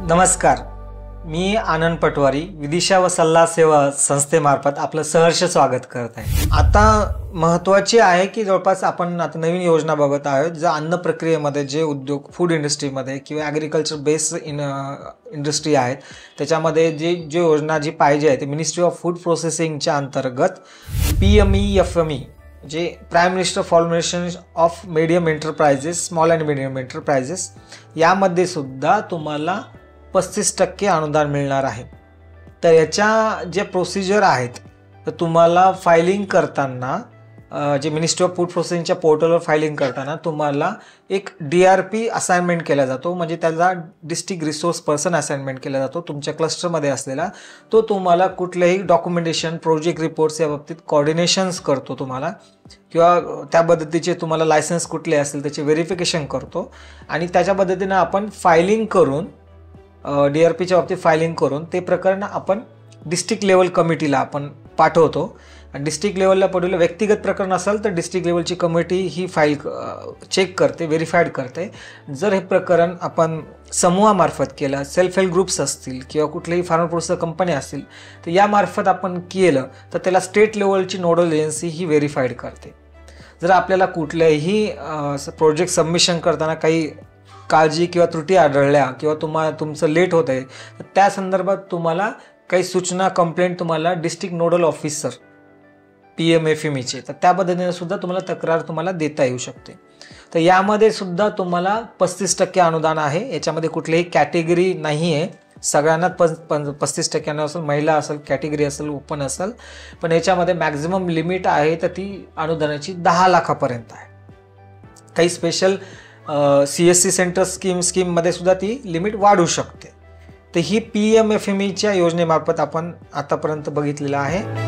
नमस्कार, मी आनंद पटवारी विदिशा व सल्ला सेवा संस्थेमार्फत आपलं सहर्ष स्वागत करत आहे। आता महत्त्वाचे आहे की जवळपास आपण आता नवीन योजना बघत आहोत जो अन्न प्रक्रियेमध्ये जे उद्योग फूड इंडस्ट्रीमध्ये किंवा ॲग्रिकल्चर बेस्ड इंडस्ट्री आहेत त्याच्यामध्ये जे योजना जी पाहिजे आहे ते मिनिस्ट्री ऑफ फूड प्रोसेसिंगच्या अंतर्गत PMEFME जे prime minister formation of medium enterprises small and medium enterprises यामध्ये सुद्धा तुम्हाला 35% अनुदान मिळणार आहे। तर याच्या जे प्रोसिजर आहेत तर तुम्हाला फायलिंग करताना जे मिनिस्ट्री ऑफ फूड प्रोसेसिंगच्या पोर्टलवर फायलिंग करताना तुम्हाला एक DRP असाइनमेंट केला जातो, म्हणजे त्याला डिस्ट्रिक्ट रिसोर्स पर्सन असाइनमेंट केला जातो तुमच्या क्लस्टरमध्ये असलेला। तो तुम्हाला कुठलेही डॉक्युमेंटेशन प्रोजेक्ट रिपोर्ट्स या बाबतीत कोऑर्डिनेशन्स करतो तुम्हाला, किंवा त्या पद्धतीचे तुम्हाला लायसन्स कुठले असतील त्याचे व्हेरिफिकेशन करतो आणि त्याच्या पद्धतीने आपण फायलिंग करून DRPच्या बाबतीत फायलिंग करून ते प्रकरण आपण डिस्ट्रिक्ट लेवल कमिटीला आपण पाठवतो आणि डिस्ट्रिक्ट लेवलला पाठवलं व्यक्तिगत प्रकरण असेल तर डिस्ट्रिक्ट लेवलची कमिटी ही फाईल चेक करते, व्हेरीफाईड करते। जर हे प्रकरण आपण समूहामार्फत केलं, सेल्फ हेल्प ग्रुप्स असतील किंवा कुठलेही फार्मर प्रोसेसर कंपनी असतील तर यामार्फत आपण केलं तर त्याला स्टेट लेवलची नोडल एजन्सी ही व्हेरीफाईड करते। जर आपल्याला कुठल्याही प्रोजेक्ट सबमिशन करताना काही काळजी किंवा त्रुटी आढळल्या किंवा तुमचं लेट होत आहे तर त्या संदर्भात तुम्हाला काही सूचना कंप्लेंट तुम्हाला डिस्ट्रिक्ट नोडल ऑफिसर PMFMEचे तर त्या पद्धतीने सुद्धा तुम्हाला तक्रार तुम्हाला देता येऊ शकते। तर यामध्ये सुद्धा तुम्हाला 35% अनुदान आहे। याच्यामध्ये कुठलीही कॅटेगरी नाही आहे, सगळ्यांना 35% असेल, महिला असेल, कॅटेगरी असेल, ओपन असेल, पण याच्यामध्ये मॅक्झिमम लिमिट आहे तर ती अनुदानाची 10 लाखापर्यंत आहे। काही स्पेशल CSC सेंटर स्कीममध्ये सुद्धा ती लिमिट वाढू शकते। तर ही PMFMEच्या योजनेमार्फत आपण आतापर्यंत बघितलेलं आहे।